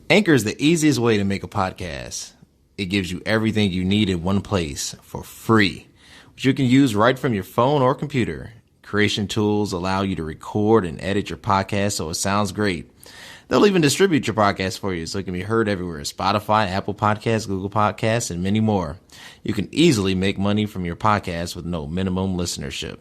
Anchor is the easiest way to make a podcast. It gives you everything you need in one place for free, which you can use right from your phone or computer. Creation tools allow you to record and edit your podcast so it sounds great. They'll even distribute your podcast for you so it can be heard everywhere: Spotify, Apple Podcasts, Google Podcasts, and many more. You can easily make money from your podcast with no minimum listenership.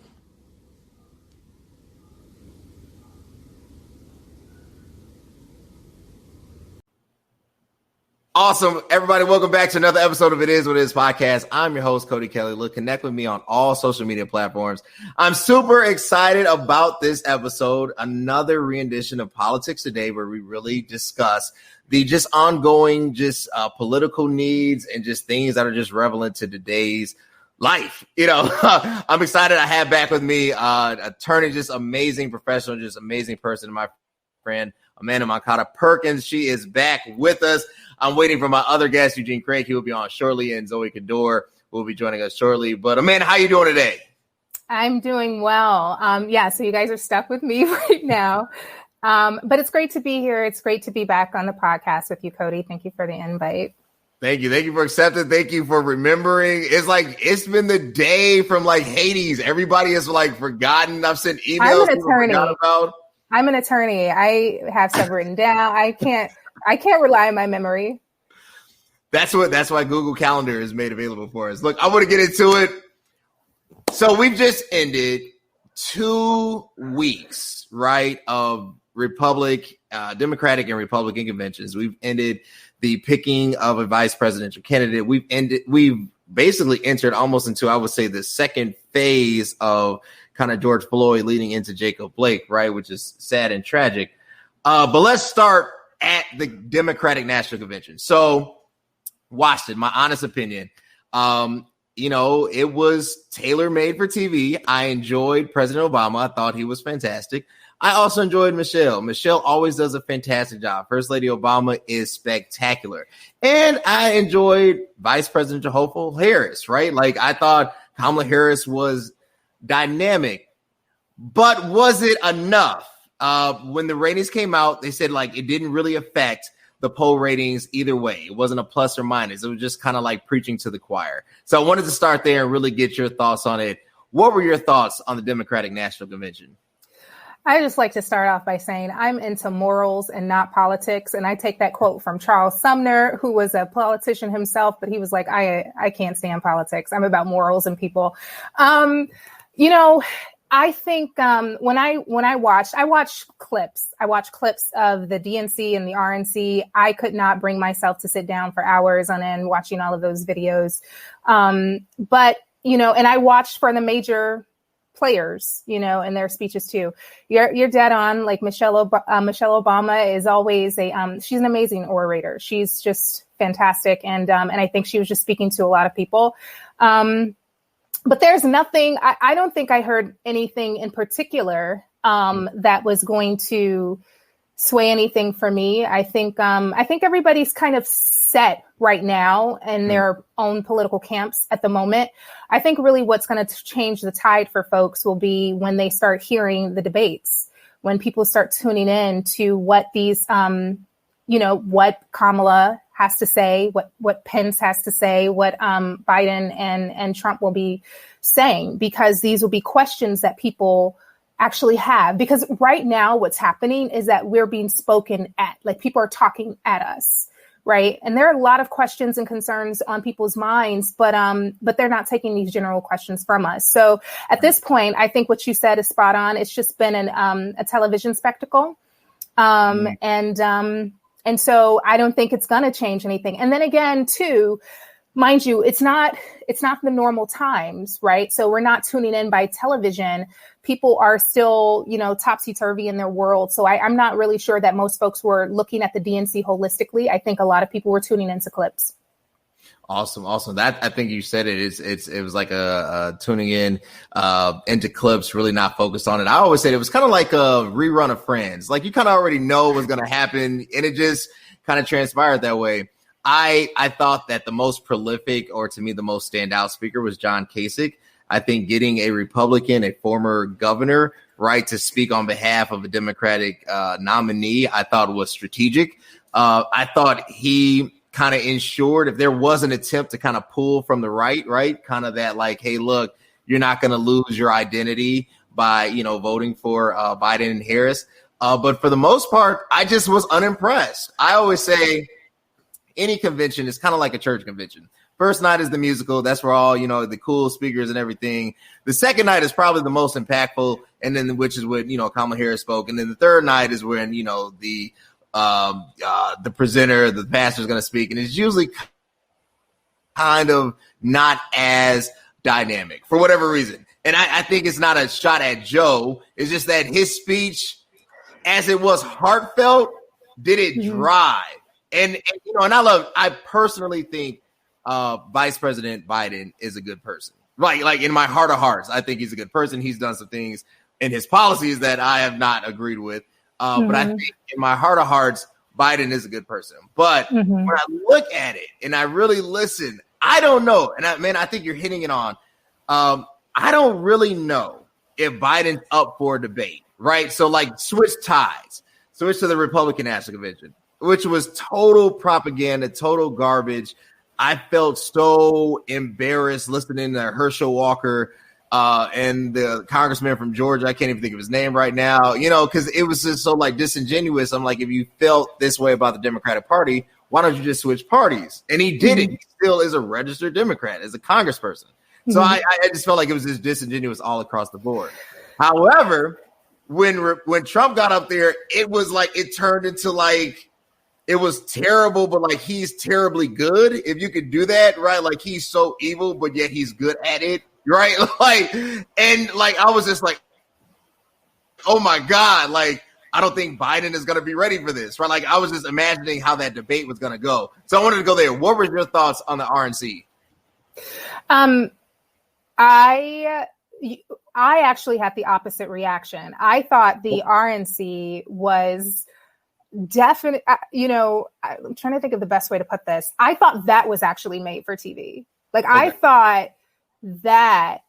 Awesome. Everybody, welcome back to another episode of It Is What It Is podcast. I'm your host, Cody Kelly. Look, connect with me on all social media platforms. I'm super excited about this episode, another rendition of Politics Today, where we really discuss the just ongoing political needs and just things that are just relevant to today's life. You know, I'm excited. I have back with me attorney, just amazing professional, just amazing person, my friend, Amanda Mancata Perkins. She is back with us. I'm waiting for my other guest, Eugene Craig. He will be on shortly, and Zoe Cador will be joining us shortly. But Amanda, how you doing today? I'm doing well. So you guys are stuck with me right now. But it's great to be here. It's great to be back on the podcast with you, Cody. Thank you for the invite. Thank you. Thank you for accepting. Thank you for remembering. It's been the day from Hades. Everybody has forgotten. I've sent emails. I'm an attorney. I'm an attorney. I have stuff written down. I can't rely on my memory. That's why Google Calendar is made available for us. Look, I want to get into it. So we've just ended 2 weeks, right, of Democratic and Republican conventions. We've ended the picking of a vice presidential candidate. We've basically entered almost into, I would say, the second phase of kind of George Floyd leading into Jacob Blake, right, which is sad and tragic. But let's start at the Democratic National Convention. So watched it, my honest opinion. It was tailor-made for TV. I enjoyed President Obama. I thought he was fantastic. I also enjoyed Michelle. Michelle always does a fantastic job. First Lady Obama is spectacular. And I enjoyed Vice Presidential hopeful Harris, right? I thought Kamala Harris was dynamic. But was it enough? When the ratings came out, they said it didn't really affect the poll ratings either way. It wasn't a plus or minus. It was just kind of preaching to the choir. So I wanted to start there and really get your thoughts on it. What were your thoughts on the Democratic National Convention? I just like to start off by saying I'm into morals and not politics. And I take that quote from Charles Sumner, who was a politician himself, but he was like, I can't stand politics. I'm about morals and people. I think when I watched clips. I watched clips of the DNC and the RNC. I could not bring myself to sit down for hours on end watching all of those videos. But and I watched for the major players, and their speeches too. You're dead on. Michelle Obama is always she's an amazing orator. She's just fantastic, and I think she was just speaking to a lot of people. But there's nothing, I don't think I heard anything in particular that was going to sway anything for me. I think everybody's kind of set right now in their own political camps at the moment. I think really what's going to change the tide for folks will be when they start hearing the debates, when people start tuning in to what these, what Kamala has to say, what Pence has to say, what Biden and Trump will be saying, because these will be questions that people actually have. Because right now what's happening is that we're being spoken at, people are talking at us, right? And there are a lot of questions and concerns on people's minds, but they're not taking these general questions from us. So at this point, I think what you said is spot on. It's just been a television spectacle. And so I don't think it's going to change anything. And then again, too, mind you, it's not the normal times, right? So we're not tuning in by television. People are still, topsy-turvy in their world. So I'm not really sure that most folks were looking at the DNC holistically. I think a lot of people were tuning into clips. Awesome. That, I think you said it. It was like a tuning in into clips, really not focused on it. I always said it was kind of like a rerun of Friends. You kind of already know what's going to happen, and it just kind of transpired that way. I thought that the most prolific, or to me the most standout speaker, was John Kasich. I think getting a Republican, a former governor, right, to speak on behalf of a Democratic nominee, I thought was strategic. I thought he kind of ensured if there was an attempt to kind of pull from the right, kind of that like, hey, look, you're not going to lose your identity by, voting for Biden and Harris. But for the most part, I just was unimpressed. I always say any convention is kind of like a church convention. First night is the musical. That's where all, the cool speakers and everything. The second night is probably the most impactful. And then which is when, Kamala Harris spoke. And then the third night is when, the presenter, the pastor is going to speak. And it's usually kind of not as dynamic for whatever reason. And I think it's not a shot at Joe. It's just that his speech, as it was heartfelt, did it drive. And I personally think Vice President Biden is a good person. Like in my heart of hearts, I think he's a good person. He's done some things in his policies that I have not agreed with. But I think in my heart of hearts, Biden is a good person. But when I look at it and I really listen, I don't know. And I think you're hitting it on. I don't really know if Biden's up for a debate, right? So like switch to the Republican National Convention, which was total propaganda, total garbage. I felt so embarrassed listening to Herschel Walker and the congressman from Georgia. I can't even think of his name right now, because it was just so like disingenuous. I'm like, if you felt this way about the Democratic Party, why don't you just switch parties? And he did it. He still is a registered Democrat as a congressperson. So I just felt like it was just disingenuous all across the board. However, when Trump got up there, it was like it turned into like it was terrible, but like he's terribly good. If you could do that, right? Like he's so evil, but yet he's good at it, right? I was just like, oh my God, like I don't think Biden is going to be ready for this, right? Like I was just imagining how that debate was going to go. So I wanted to go there. What were your thoughts on the RNC? I actually had the opposite reaction. I thought the RNC was definitely, I'm trying to think of the best way to put this. I thought that was actually made for TV. Like, okay. I thought that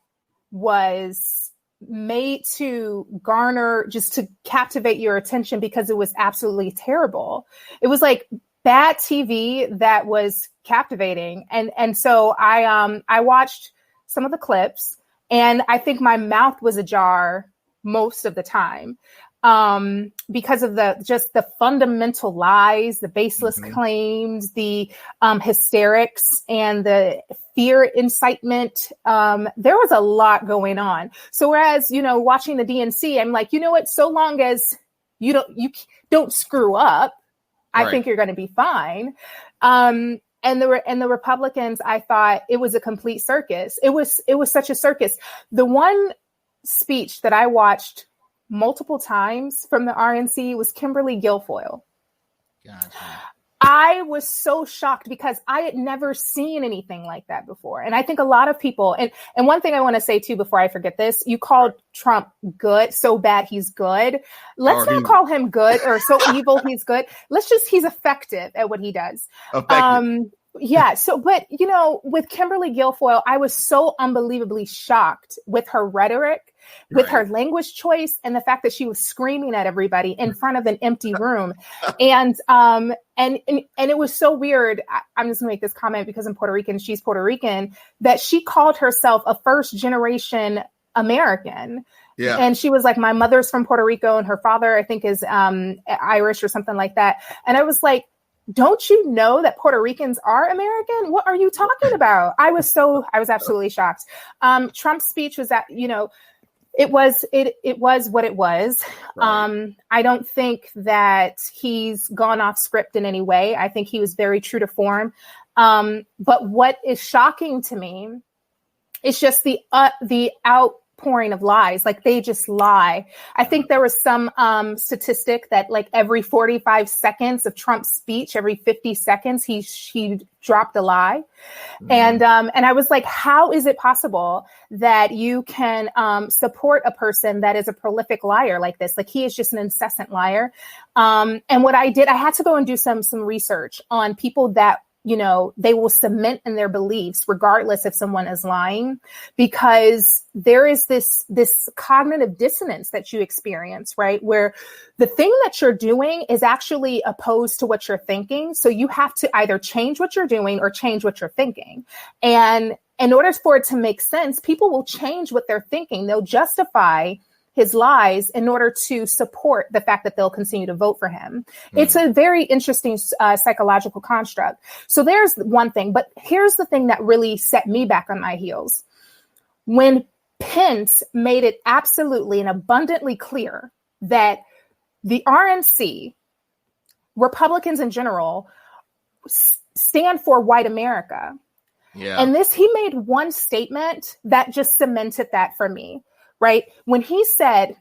was made to garner, just to captivate your attention because it was absolutely terrible. It was like bad TV that was captivating. And so I watched some of the clips, and I think my mouth was ajar most of the time because of the fundamental lies, the baseless claims, the hysterics, and the fear incitement. There was a lot going on. So whereas, watching the DNC, I'm like, you know what? So long as you don't screw up, I think you're going to be fine. And the Republicans, I thought it was a complete circus. It was such a circus. The one speech that I watched multiple times from the RNC was Kimberly Guilfoyle. Gotcha. I was so shocked because I had never seen anything like that before. And I think a lot of people, and one thing I want to say too, before I forget this, you called Trump good, so bad he's good. Let's not call him good or so evil he's good. He's effective at what he does. Yeah. So, but with Kimberly Guilfoyle, I was so unbelievably shocked with her rhetoric, with her language choice, and the fact that she was screaming at everybody in front of an empty room. And it was so weird. I'm just gonna make this comment because I'm Puerto Rican. She's Puerto Rican, that she called herself a first generation American. Yeah. And she was like, my mother's from Puerto Rico and her father, I think, is Irish or something like that. And I was like, don't you know that Puerto Ricans are American? What are you talking about? I was absolutely shocked. Trump's speech was that, it was what it was. Right. I don't think that he's gone off script in any way. I think he was very true to form. But what is shocking to me is just the outpouring of lies. Like, they just lie. I think there was some statistic that like every 45 seconds of Trump's speech, every 50 seconds, he dropped a lie. And I was like, how is it possible that you can support a person that is a prolific liar like this? Like, he is just an incessant liar. And what I did, I had to go and do some research on people that they will cement in their beliefs regardless if someone is lying, because there is this cognitive dissonance that you experience, right? Where the thing that you're doing is actually opposed to what you're thinking. So you have to either change what you're doing or change what you're thinking. And in order for it to make sense, people will change what they're thinking. They'll justify his lies in order to support the fact that they'll continue to vote for him. It's a very interesting psychological construct. So there's one thing, but here's the thing that really set me back on my heels. When Pence made it absolutely and abundantly clear that the RNC, Republicans in general, stand for white America. Yeah. And he made one statement that just cemented that for me. Right? When he said,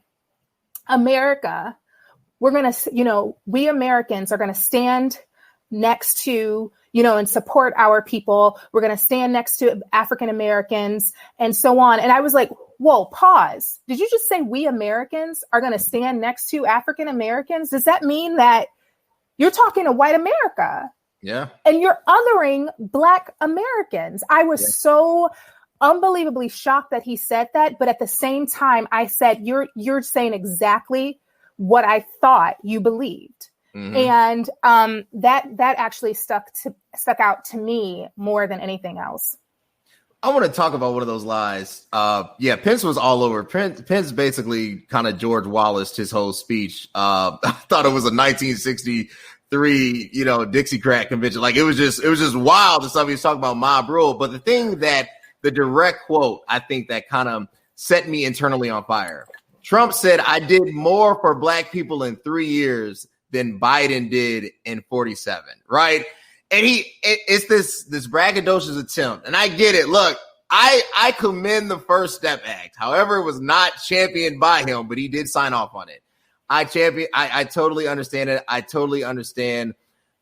America, we're going to, we Americans are going to stand next to, and support our people. We're going to stand next to African Americans and so on. And I was like, whoa, pause. Did you just say we Americans are going to stand next to African Americans? Does that mean that you're talking to white America? Yeah. And you're othering Black Americans. I was so unbelievably shocked that he said that, but at the same time, I said, "You're saying exactly what I thought you believed," and that actually stuck out to me more than anything else. I want to talk about one of those lies. Pence was all over. Pence basically kind of George Wallace his whole speech. I thought it was a 1963, Dixiecrat convention. Like it was just wild the stuff he was talking about mob rule. But the thing that the direct quote, I think that kind of set me internally on fire. Trump said, I did more for Black people in 3 years than Biden did in 47, right? And it's this braggadocious attempt. And I get it. Look, I commend the First Step Act. However, it was not championed by him, but he did sign off on it. I totally understand it. I totally understand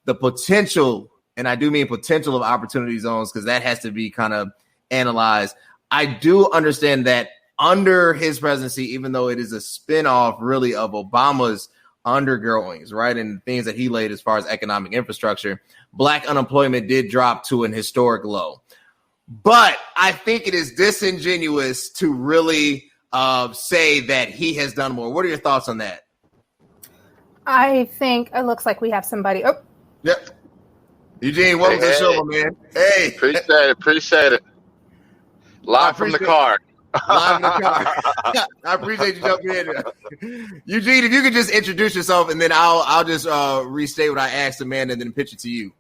the potential, and I do mean potential of opportunity zones, because that has to be kind of analyzed. I do understand that under his presidency, even though it is a spinoff really of Obama's undergoings, right, and things that he laid as far as economic infrastructure, Black unemployment did drop to an historic low. But I think it is disingenuous to really say that he has done more. What are your thoughts on that? I think it looks like we have somebody. Oh, yep. Eugene, welcome to the show, man. Hey, appreciate it. Live from the car. Live in the car. I appreciate you jumping in. Eugene, if you could just introduce yourself, and then I'll just restate what I asked Amanda and then pitch it to you.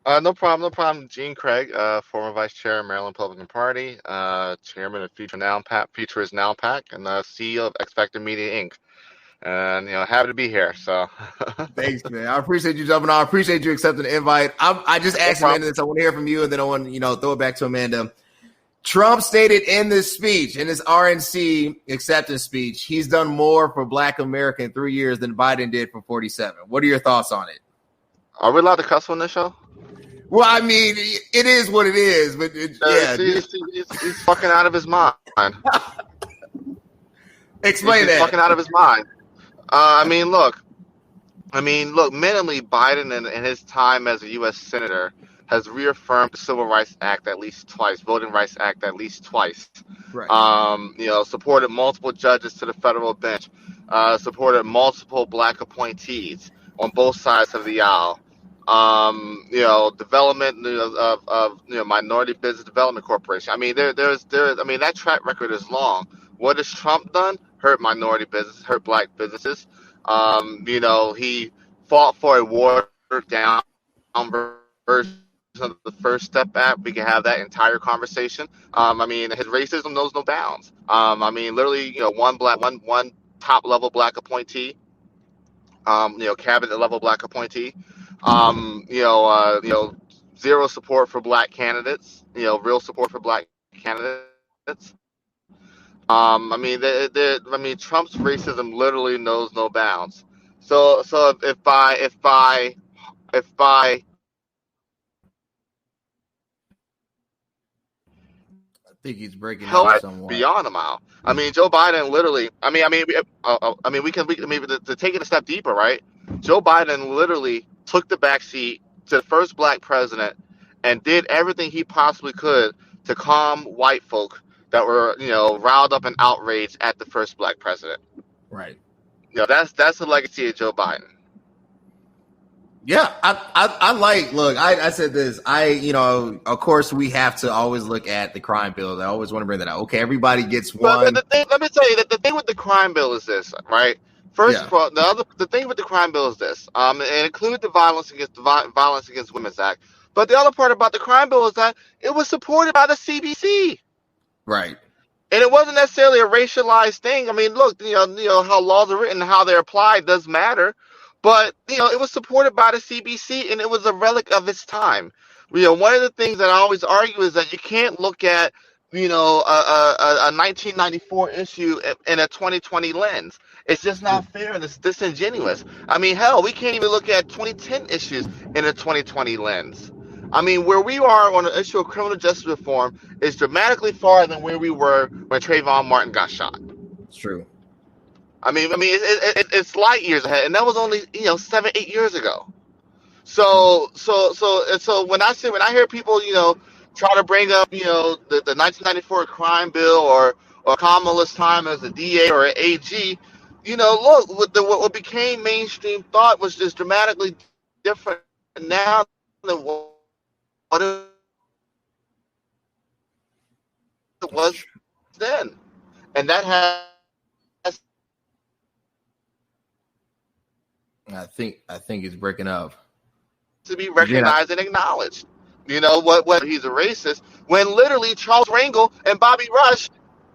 No problem. Gene Craig, former vice chair of Maryland Republican Party, chairman of Future is Now PAC, and CEO of X Factor Media Inc. And happy to be here. So thanks, man. I appreciate you jumping on. I appreciate you accepting the invite. I just asked Amanda this. I want to hear from you, and then I want to throw it back to Amanda. Trump stated in this speech, in his RNC acceptance speech, he's done more for Black America in 3 years than Biden did for 47. What are your thoughts on it? Are we allowed to cuss on this show? Well, I mean, it is what it is, but he's fucking out of his mind. Explain that. He's fucking out of his mind. Look, minimally, Biden in his time as a U.S. Senator has reaffirmed the Civil Rights Act at least twice, Voting Rights Act at least twice. Right. Supported multiple judges to the federal bench, supported multiple Black appointees on both sides of the aisle. Development of Minority Business Development Corporation. I mean, that track record is long. What has Trump done? Hurt minority business, hurt Black businesses. He fought for a watered down version of the First Step Act. We can have that entire conversation. His racism knows no bounds. Literally, one top level Black appointee, cabinet level Black appointee. Zero support for Black candidates. Real support for Black candidates. Trump's racism literally knows no bounds. So if by I think he's breaking out somewhat. Beyond a mile. Joe Biden literally. To take it a step deeper, right? Joe Biden literally took the back seat to the first Black president and did everything he possibly could to calm white folk that were, riled up and outraged at the first black president. Right. That's the legacy of Joe Biden. Yeah, I like. Look, I said this. Of course, we have to always look at the crime bill. I always want to bring that out. Okay, everybody gets one. But let me tell you that the thing with the crime bill is this, right? First of all, the thing with the crime bill is this. It includes the Violence Against Women's Act. But the other part about the crime bill is that it was supported by the CBC. Right. And it wasn't necessarily a racialized thing. I mean, look, how laws are written and how they're applied does matter. But, it was supported by the CBC, and it was a relic of its time. One of the things that I always argue is that you can't look at, a 1994 issue in a 2020 lens. It's just not fair and it's disingenuous. I mean, hell, we can't even look at 2010 issues in a 2020 lens. I mean, where we are on the issue of criminal justice reform is dramatically farther than where we were when Trayvon Martin got shot. It's true. I mean, it's light years ahead, and that was only 7-8 years ago. So when I hear people try to bring up the 1994 crime bill or Kamala's time as a DA or an AG, look, what became mainstream thought was just dramatically different now than what it was then, and that has. I think it's breaking up. To be recognized and acknowledged. What he's a racist when literally Charles Rangel and Bobby Rush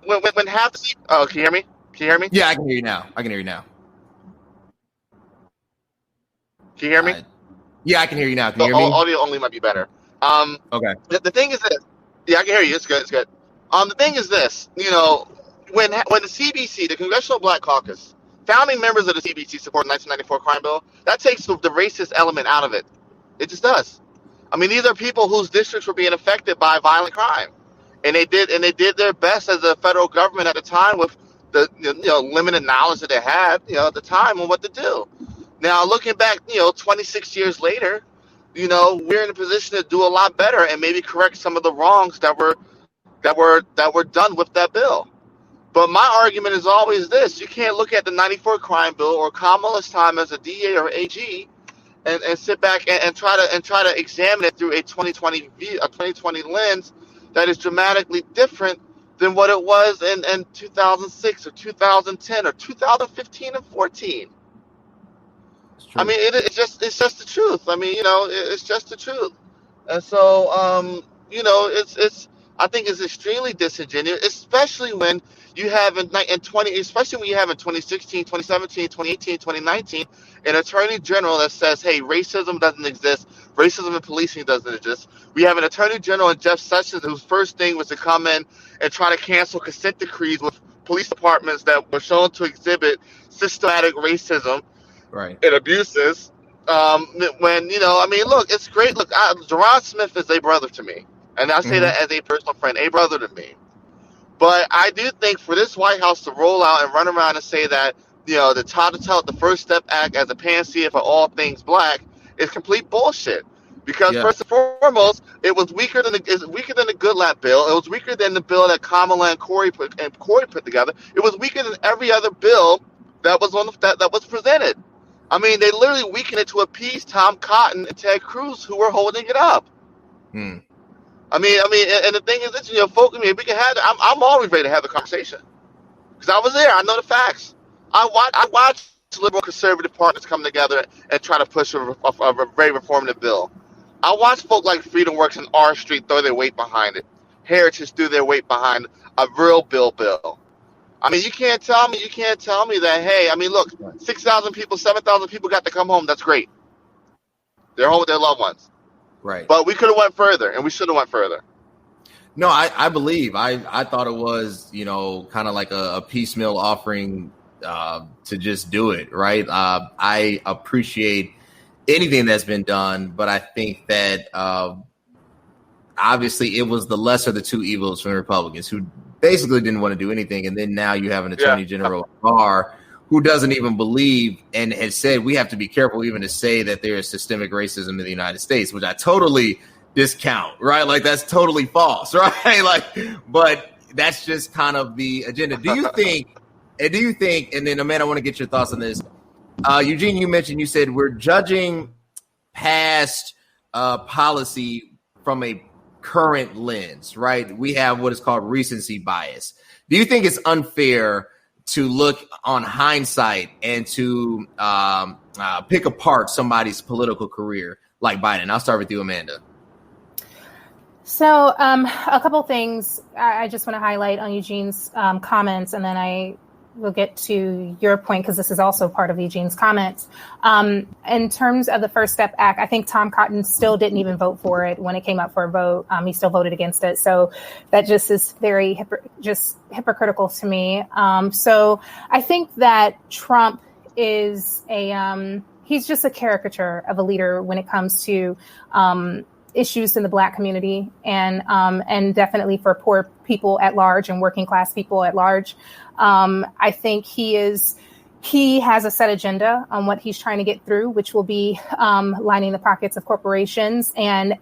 when half the can you hear me? Yeah, I can hear you now. Can you hear me? Yeah, I can hear you now. Can you hear me? Audio only might be better. Okay. The thing is this. Yeah, I can hear you. It's good. The thing is this. When the CBC, the Congressional Black Caucus, founding members of the CBC support the 1994 crime bill, that takes the racist element out of it. It just does. I mean, these are people whose districts were being affected by violent crime, and they did their best as a federal government at the time with the limited knowledge that they had at the time on what to do. Now, looking back, 26 years later, we're in a position to do a lot better and maybe correct some of the wrongs that were done with that bill. But my argument is always this: you can't look at the 94 crime bill or Kamala's time as a DA or AG and sit back and try to examine it through a 2020 lens that is dramatically different than what it was in 2006 or 2010 or 2015 and 14. I mean, it's just the truth. I mean, it's just the truth. And so, I think it's extremely disingenuous, especially when you have especially when you have in 2016, 2017, 2018, 2019, an attorney general that says, hey, racism doesn't exist. Racism in policing doesn't exist. We have an attorney general in Jeff Sessions whose first thing was to come in and try to cancel consent decrees with police departments that were shown to exhibit systematic racism and abuses. When, look, it's great. Look, Jerron Smith is a brother to me. And I say that as a personal friend, a brother to me. But I do think for this White House to roll out and run around and say that, the First Step Act as a panacea for all things black is complete bullshit. Because first and foremost, it was weaker than the Goodlatte bill. It was weaker than the bill that Kamala and Corey put together. It was weaker than every other bill that was that was presented. I mean, they literally weakened it to appease Tom Cotton and Ted Cruz, who were holding it up. I mean, and the thing is, that, folks, we can have. I'm always ready to have the conversation because I was there. I know the facts. I watched liberal conservative partners come together and try to push a very reformative bill. I watched folk like Freedom Works and R Street throw their weight behind it. Heritage threw their weight behind a real bill. I mean, you can't tell me that. Hey, I mean, look, 6,000 people, 7,000 people got to come home. That's great. They're home with their loved ones. Right. But we could have went further, and we should have went further. No, I believe. I thought it was, kind of like a piecemeal offering to just do it, right? I appreciate anything that's been done, but I think that obviously it was the lesser of the two evils from the Republicans who basically didn't want to do anything. And then now you have an attorney general Barr who doesn't even believe and has said we have to be careful even to say that there is systemic racism in the United States, which I totally discount, right? Like that's totally false, right? Like, but that's just kind of the agenda. Do you think, and then Amanda, I want to get your thoughts on this. Eugene, you said we're judging past policy from a current lens, right? We have what is called recency bias. Do you think it's unfair to look on hindsight and to pick apart somebody's political career like Biden? I'll start with you, Amanda. So a couple things I just want to highlight on Eugene's comments, and then I will get to your point because this is also part of Eugene's comments. In terms of the First Step Act, I think Tom Cotton still didn't even vote for it when it came up for a vote. He still voted against it. So that just is very hypocritical to me. So I think that Trump is he's just a caricature of a leader when it comes to issues in the Black community and definitely for poor people at large and working class people at large. I think he has a set agenda on what he's trying to get through, which will be lining the pockets of corporations and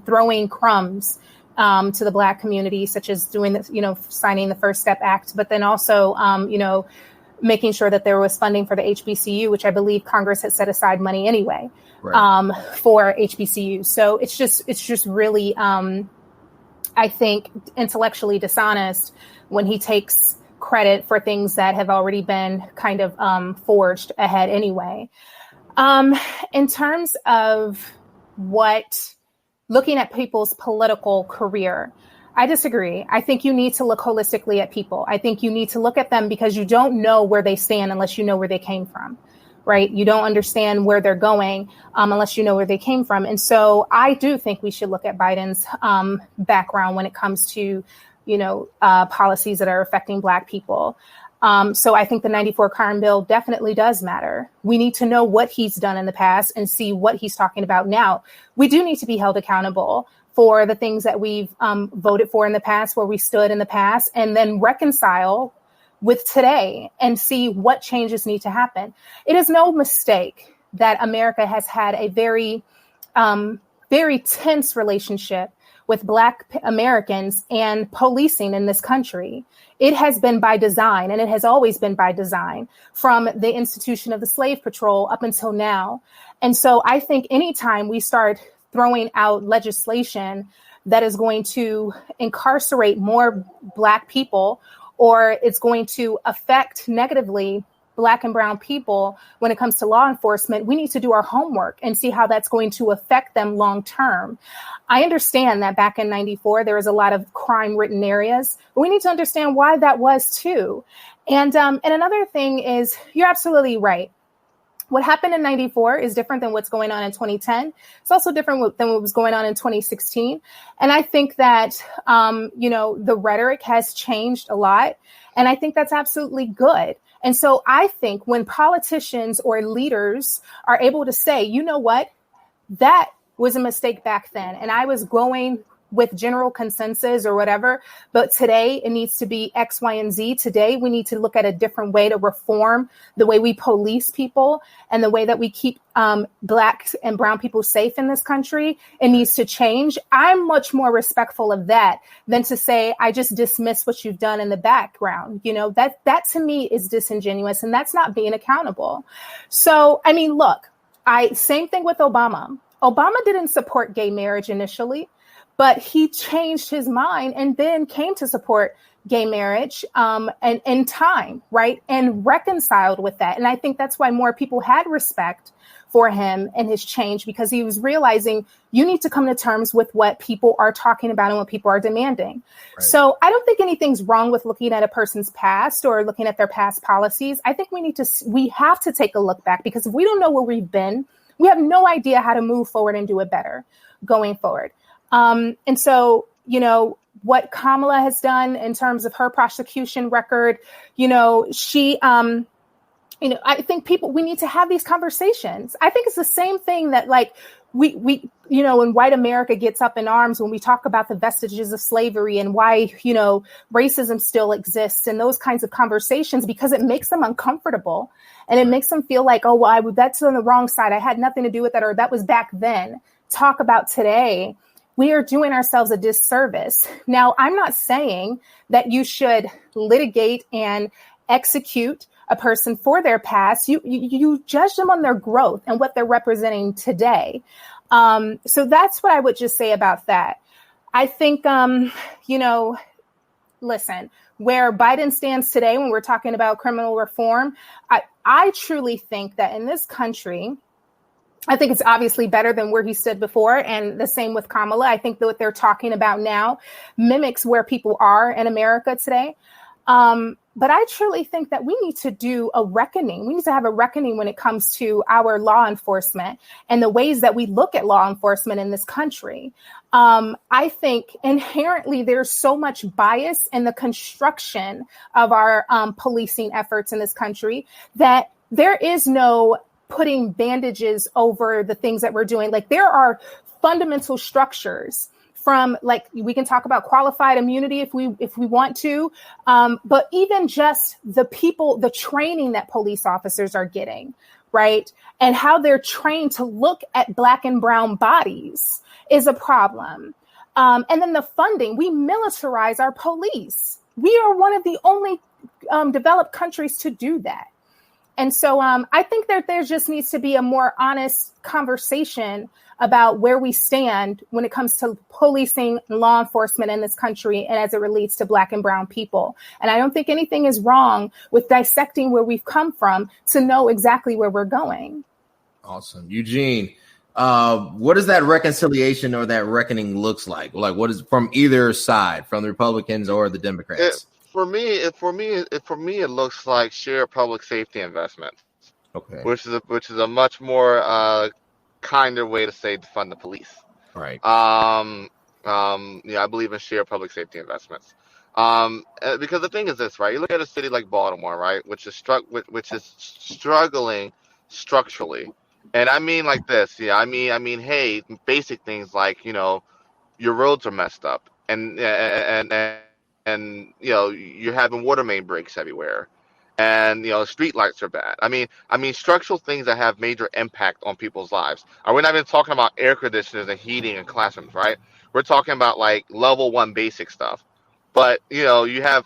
throwing crumbs to the Black community, such as doing the, signing the First Step Act, but then also, making sure that there was funding for the HBCU, which I believe Congress had set aside money anyway. Right. For HBCU. So it's just really, I think, intellectually dishonest when he takes credit for things that have already been kind of forged ahead anyway. In terms of looking at people's political career, I disagree. I think you need to look holistically at people. I think you need to look at them because you don't know where they stand unless you know where they came from. Right? You don't understand where they're going unless you know where they came from. And so I do think we should look at Biden's background when it comes to, policies that are affecting Black people. So I think the 94 Crime Bill definitely does matter. We need to know what he's done in the past and see what he's talking about now. We do need to be held accountable for the things that we've voted for in the past, where we stood in the past, and then reconcile with today and see what changes need to happen. It is no mistake that America has had a very, very tense relationship with Black Americans and policing in this country. It has been by design, and it has always been by design from the institution of the slave patrol up until now. And so I think anytime we start throwing out legislation that is going to incarcerate more Black people, or it's going to affect negatively Black and brown people when it comes to law enforcement, we need to do our homework and see how that's going to affect them long term. I understand that back in 94, there was a lot of crime-ridden areas, but we need to understand why that was too. And another thing is, you're absolutely right. What happened in 94 is different than what's going on in 2010. It's also different than what was going on in 2016. And I think that, the rhetoric has changed a lot. And I think that's absolutely good. And so I think when politicians or leaders are able to say, you know what, that was a mistake back then, and I was going with general consensus or whatever, but today it needs to be X, Y, and Z. Today we need to look at a different way to reform the way we police people and the way that we keep Black and brown people safe in this country. It needs to change. I'm much more respectful of that than to say, I just dismiss what you've done in the background. That to me is disingenuous, and that's not being accountable. So, I mean, look, same thing with Obama. Obama didn't support gay marriage initially, but he changed his mind and then came to support gay marriage and in time, right? And reconciled with that. And I think that's why more people had respect for him and his change, because he was realizing you need to come to terms with what people are talking about and what people are demanding. Right. So I don't think anything's wrong with looking at a person's past or looking at their past policies. I think we have to take a look back, because if we don't know where we've been, we have no idea how to move forward and do it better going forward. And so, what Kamala has done in terms of her prosecution record, she, I think we need to have these conversations. I think it's the same thing that we when white America gets up in arms when we talk about the vestiges of slavery and why, racism still exists, and those kinds of conversations, because it makes them uncomfortable and it makes them feel like, oh, well, that's on the wrong side. I had nothing to do with that, or that was back then. Talk about today we are doing ourselves a disservice. Now, I'm not saying that you should litigate and execute a person for their past. You judge them on their growth and what they're representing today. So that's what I would just say about that. I think, listen, where Biden stands today when we're talking about criminal reform, I truly think that in this country, I think it's obviously better than where he stood before. And the same with Kamala. I think that what they're talking about now mimics where people are in America today. But I truly think that we need to do a reckoning. We need to have a reckoning when it comes to our law enforcement and the ways that we look at law enforcement in this country. I think inherently there's so much bias in the construction of our policing efforts in this country that there is no putting bandages over the things that we're doing. Like, there are fundamental structures from, like, we can talk about qualified immunity if we want to, but even just the people, the training that police officers are getting, right? And how they're trained to look at Black and brown bodies is a problem. And then the funding, we militarize our police. We are one of the only developed countries to do that. And so I think that there just needs to be a more honest conversation about where we stand when it comes to policing and law enforcement in this country and as it relates to Black and brown people. And I don't think anything is wrong with dissecting where we've come from to know exactly where we're going. Awesome. Eugene, what does that reconciliation or that reckoning looks like? Like, what is from either side, from the Republicans or the Democrats? For me, it looks like shared public safety investment. Okay. Which is a much more kinder way to say to fund the police. Right. I believe in shared public safety investments. Because the thing is this, right? You look at a city like Baltimore, right, which is struggling structurally, and I mean like this. Yeah, I mean, hey, basic things like, your roads are messed up, and you're having water main breaks everywhere, and street lights are bad. I mean structural things that have major impact on people's lives. We're not even talking about air conditioners and heating in classrooms, right? We're talking about like level 1 basic stuff. But you have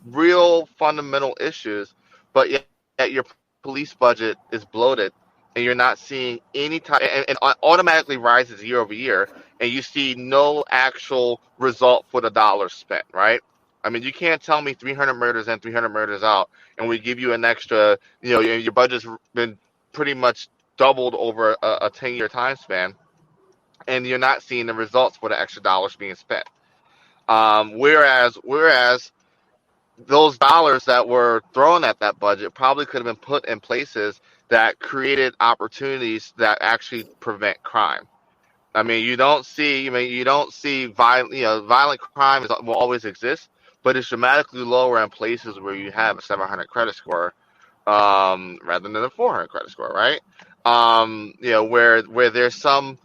real fundamental issues, but yet your police budget is bloated, and you're not seeing any type, and automatically rises year over year, and you see no actual result for the dollars spent, right? I mean, you can't tell me 300 murders in, 300 murders out, and we give you an extra, your budget's been pretty much doubled over a 10-year time span, and you're not seeing the results for the extra dollars being spent. Whereas those dollars that were thrown at that budget probably could have been put in places that created opportunities that actually prevent crime. I mean, you don't see violent crime will always exist, but it's dramatically lower in places where you have a 700 credit score, rather than a 400 credit score, right? Where there's some,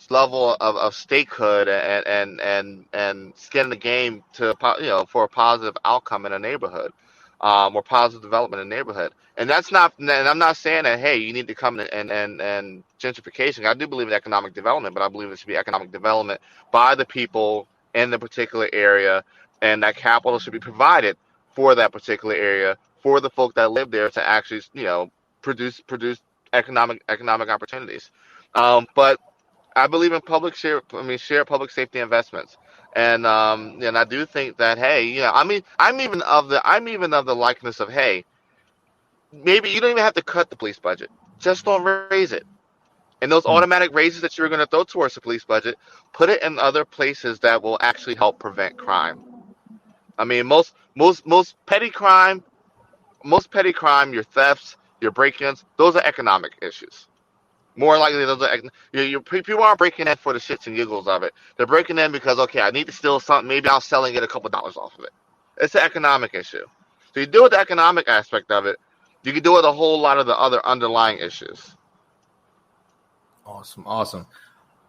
level of stakehood and skin in the game for a positive outcome in a neighborhood, or positive development in a neighborhood. And that's not, and I'm not saying that, hey, you need to come and gentrification. I do believe in economic development, but I believe it should be economic development by the people in the particular area, and that capital should be provided for that particular area for the folk that live there to actually, produce economic opportunities. But I believe in shared public safety investments, and I do think that, hey, I'm even of the likeness of, hey, maybe you don't even have to cut the police budget, just don't raise it. And those automatic raises that you're going to throw towards the police budget, put it in other places that will actually help prevent crime. I mean, most petty crime, your thefts, your break-ins, those are economic issues. More likely, those are people aren't breaking in for the shits and giggles of it. They're breaking in because, okay, I need to steal something. Maybe I'll sell and get a couple dollars off of it. It's an economic issue. So you deal with the economic aspect of it. You can deal with a whole lot of the other underlying issues. Awesome.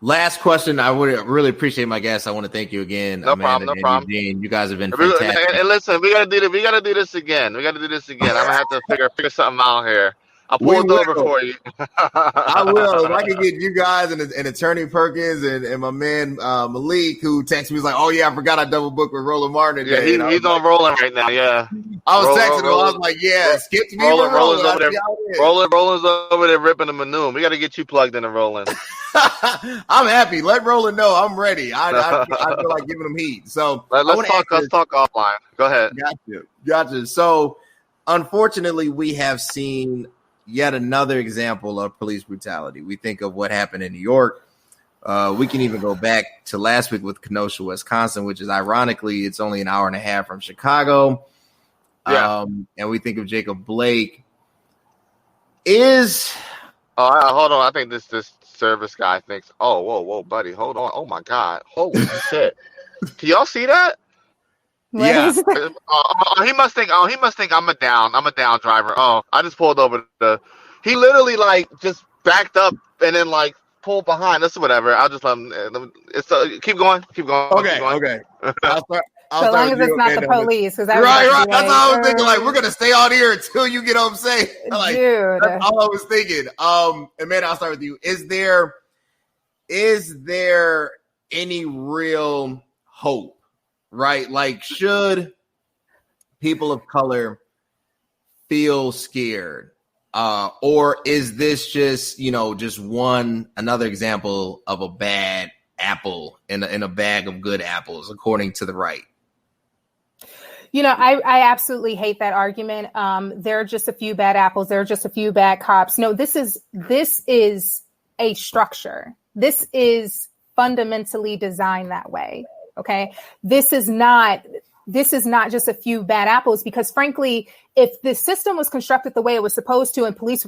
Last question. I would really appreciate my guests. I want to thank you again. No problem. Eugene, you guys have been fantastic. And listen, we gotta do this again. I'm gonna have to figure something out here. I We pulled over will. for you. I will. If I can get you guys and Attorney Perkins and my man Malik, who texted me, was like, "Oh yeah, I forgot I double booked with Roland Martin today." Yeah, he's on rolling right now. Yeah, I was texting him. I was like, "Yeah, skip to me with Roland's Roland." over there. Roland's over there ripping the manure. We got to get you plugged into Roland. I'm happy. Let Roland know I'm ready. I feel like giving him heat. So let's talk offline. Go ahead. Gotcha. So unfortunately, we have seen yet another example of police brutality. We think of what happened in New York. We can even go back to last week with Kenosha, Wisconsin, which is ironically, it's only an hour and a half from Chicago. Yeah. And we think of Jacob Blake. Hold on. I think this service guy thinks, oh, whoa, buddy. Hold on. Oh, my God. Holy shit. Can y'all see that? Yeah. He must think I'm a down driver. Oh, I just pulled over he literally like just backed up and then like pulled behind us or whatever. I'll just let him keep going. Okay. So long as it's not the police, because right. That's all I was thinking. Like, we're gonna stay out here until you get home safe. Like, dude, that's all I was thinking. And man, I'll start with you. Is there any real hope? Right? Like, should people of color feel scared? Or is this just another example of a bad apple in a bag of good apples, according to the right? I absolutely hate that argument. There are just a few bad apples. There are just a few bad cops. No, this is a structure. This is fundamentally designed that way. Okay. This is not just a few bad apples, because frankly, if the system was constructed the way it was supposed to and police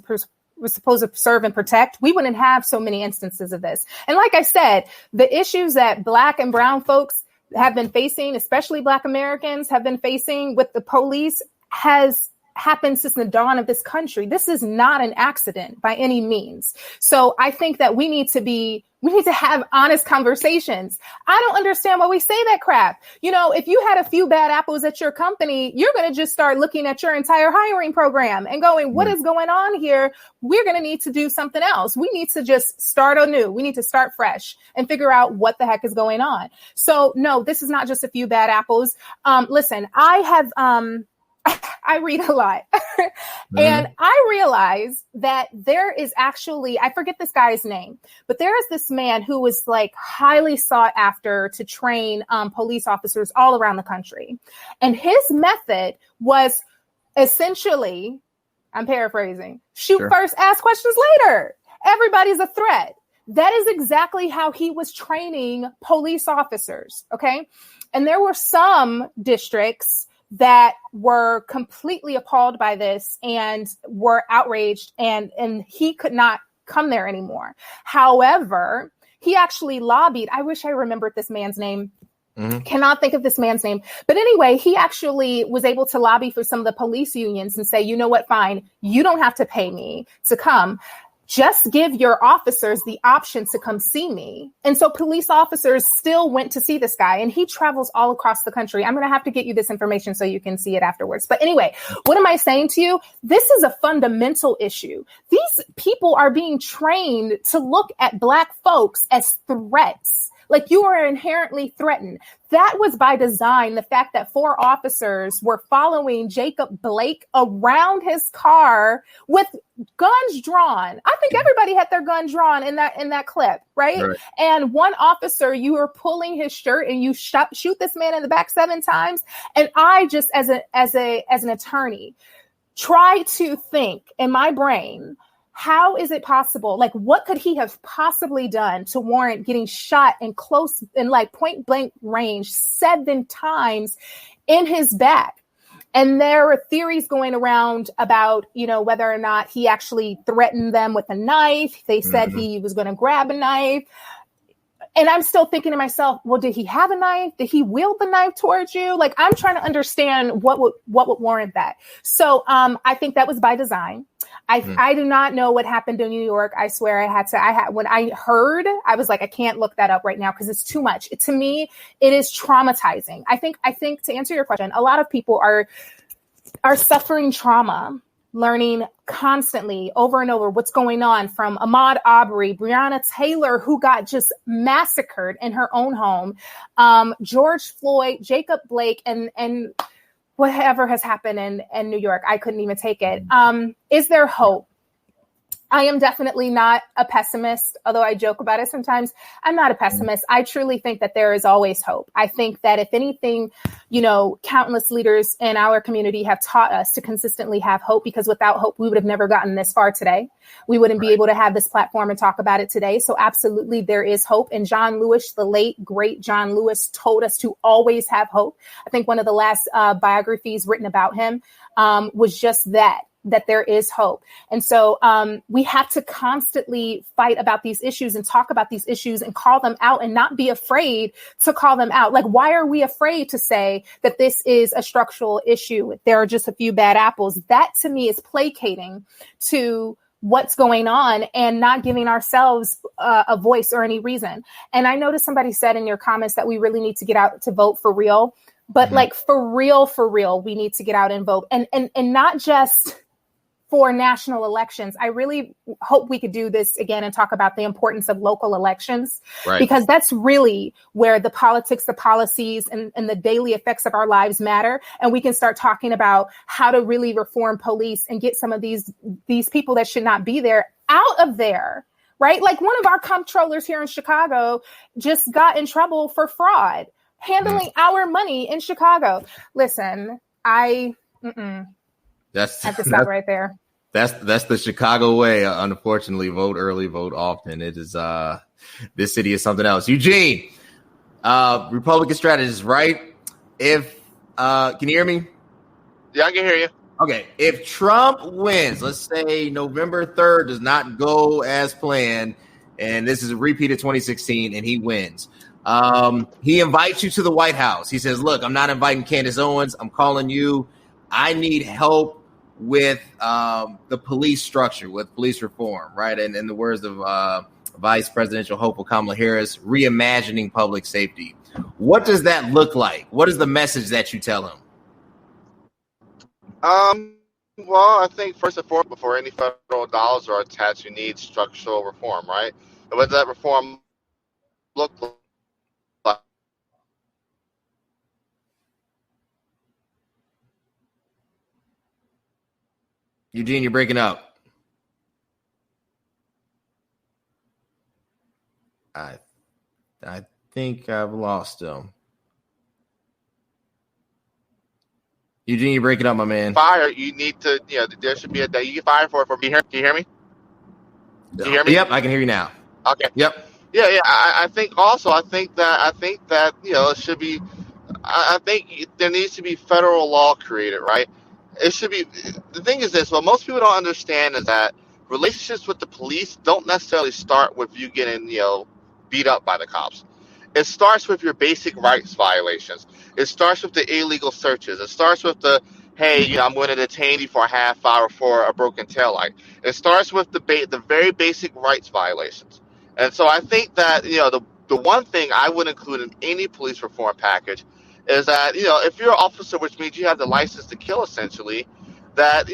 was supposed to serve and protect, we wouldn't have so many instances of this. And like I said, the issues that Black and brown folks have been facing, especially Black Americans have been facing with the police, has happened since the dawn of this country. This is not an accident by any means. So I think that we need to have honest conversations. I don't understand why we say that crap. If you had a few bad apples at your company, you're going to just start looking at your entire hiring program and going, what is going on here? We're going to need to do something else. We need to just start anew. We need to start fresh and figure out what the heck is going on. So no, this is not just a few bad apples. Listen, I read a lot and I realize that there is actually, I forget this guy's name, but there is this man who was like highly sought after to train police officers all around the country. And his method was essentially, I'm paraphrasing, shoot first, ask questions later. Everybody's a threat. That is exactly how he was training police officers. Okay. And there were some districts that were completely appalled by this and were outraged, and he could not come there anymore. However, he actually lobbied. I wish I remembered this man's name. Cannot think of this man's name. But anyway, he actually was able to lobby for some of the police unions and say, you know what, fine, you don't have to pay me to come. Just give your officers the option to come see me. And so police officers still went to see this guy, and he travels all across the country. I'm going to have to get you this information so you can see it afterwards. But anyway, what am I saying to you? This is a fundamental issue. These people are being trained to look at Black folks as threats. Like, you are inherently threatened. That was by design. The fact that 4 officers were following Jacob Blake around his car with guns drawn. I think everybody had their gun drawn in that clip, right? And one officer, you were pulling his shirt and you shoot this man in the back 7 times. And I just, as an attorney, try to think in my brain, how is it possible? Like, what could he have possibly done to warrant getting shot in like point blank range 7 times in his back? And there were theories going around about, whether or not he actually threatened them with a knife. They said he was going to grab a knife. And I'm still thinking to myself, well, did he have a knife? Did he wield the knife towards you? Like, I'm trying to understand what would warrant that. So I think that was by design. I do not know what happened in New York. I swear when I heard, I was like, I can't look that up right now because it's too much. To me, it is traumatizing. I think to answer your question, a lot of people are suffering trauma learning constantly over and over what's going on from Ahmaud Arbery, Breonna Taylor, who got just massacred in her own home, George Floyd, Jacob Blake, and whatever has happened in New York. I couldn't even take it. Is there hope? I am definitely not a pessimist, although I joke about it sometimes. I'm not a pessimist. I truly think that there is always hope. I think that if anything, countless leaders in our community have taught us to consistently have hope, because without hope, we would have never gotten this far today. We wouldn't be able to have this platform and talk about it today. So absolutely, there is hope. And John Lewis, the late, great John Lewis, told us to always have hope. I think one of the last biographies written about him was just that there is hope. And so we have to constantly fight about these issues and talk about these issues and call them out and not be afraid to call them out. Like, why are we afraid to say that this is a structural issue? There are just a few bad apples. That to me is placating to what's going on and not giving ourselves a voice or any reason. And I noticed somebody said in your comments that we really need to get out to vote for real, but like for real, we need to get out and vote, and not just for national elections. I really hope we could do this again and talk about the importance of local elections, because that's really where the politics, the policies, and the daily effects of our lives matter. And we can start talking about how to really reform police and get some of these people that should not be there out of there, right? Like one of our comptrollers here in Chicago just got in trouble for fraud, handling our money in Chicago. Listen, I have to stop right there. That's the Chicago way. Unfortunately, vote early, vote often. It is this city is something else. Eugene, Republican strategist, right? If can you hear me? Yeah, I can hear you. Okay. If Trump wins, let's say November 3rd does not go as planned, and this is a repeat of 2016, and he wins. He invites you to the White House. He says, "Look, I'm not inviting Candace Owens. I'm calling you. I need help with the police structure, with police reform," right? And in the words of Vice Presidential hopeful Kamala Harris, reimagining public safety. What does that look like? What is the message that you tell him? Well, I think first and foremost, before any federal dollars are attached, you need structural reform, right? And what does that reform look like? Eugene, you're breaking up. I think I've lost him. Eugene, you're breaking up, my man. Fire, you need to, there should be a day you get fired for me. Can you hear me? Can you hear me? Yep, I can hear you now. Okay. Yep. Yeah. I think that it should be. I think there needs to be federal law created, right? It should be. The thing is this: what most people don't understand is that relationships with the police don't necessarily start with you getting, beat up by the cops. It starts with your basic rights violations. It starts with the illegal searches. It starts with the, hey, I'm going to detain you for a half hour for a broken taillight. It starts with the very basic rights violations. And so I think that, the one thing I would include in any police reform package is that, if you're an officer, which means you have the license to kill, essentially, that,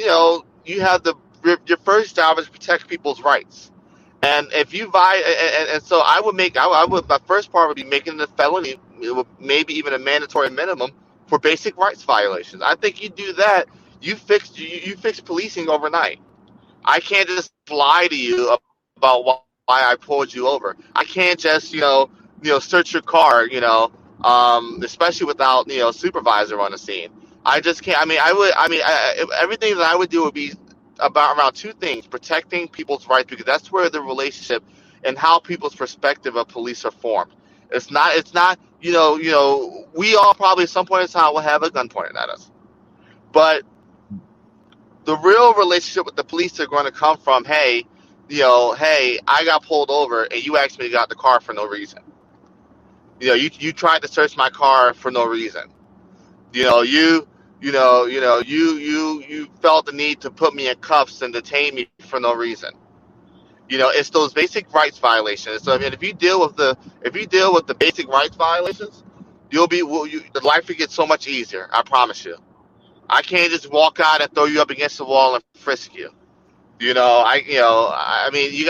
you have your first job is to protect people's rights. And if you and so I would my first part would be making it a felony, maybe even a mandatory minimum for basic rights violations. I think you do that, you fix policing overnight. I can't just lie to you about why I pulled you over. I can't just, search your car, especially without, a supervisor on the scene. I just can't. Everything that I would do would be around two things: protecting people's rights, because that's where the relationship and how people's perspective of police are formed. It's not, we all probably at some point in time will have a gun pointed at us. But the real relationship with the police are going to come from, hey, I got pulled over and you asked me to get out the car for no reason. You tried to search my car for no reason. You felt the need to put me in cuffs and detain me for no reason. It's those basic rights violations. So if you deal with the basic rights violations, the life will get so much easier. I promise you. I can't just walk out and throw you up against the wall and frisk you. I mean, you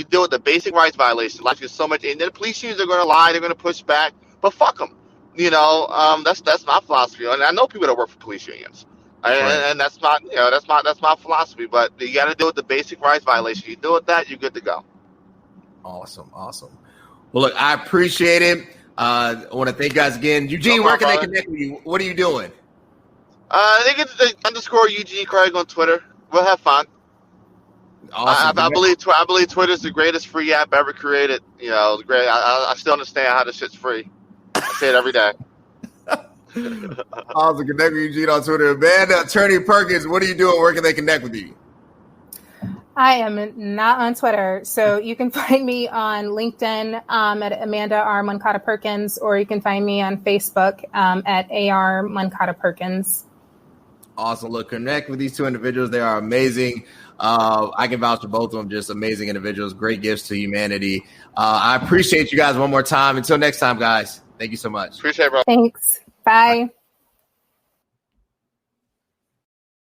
deal with the basic rights violation. Like there's so much, and then the police unions are going to lie, they're going to push back, but fuck them. That's my philosophy, and I know people that work for police unions, and that's my philosophy. But you got to deal with the basic rights violation. You deal with that, you're good to go. Awesome. Well, look, I appreciate it. I want to thank you guys again. Eugene, where can they connect with you? What are you doing? They get _, Eugene Craig on Twitter. We'll have fun. Awesome. I believe Twitter is the greatest free app ever created. Great. I still understand how this shit's free. I say it every day. Awesome. Connect with Eugene on Twitter. Man, Attorney Perkins, what are you doing? Where can they connect with you? I am not on Twitter, so you can find me on LinkedIn at Amanda R. Moncada Perkins, or you can find me on Facebook at AR Moncada Perkins. Awesome. Look, connect with these two individuals. They are amazing. I can vouch for both of them. Just amazing individuals, great gifts to humanity. I appreciate you guys one more time. Until next time, guys. Thank you so much. Appreciate it, bro. Thanks. Bye.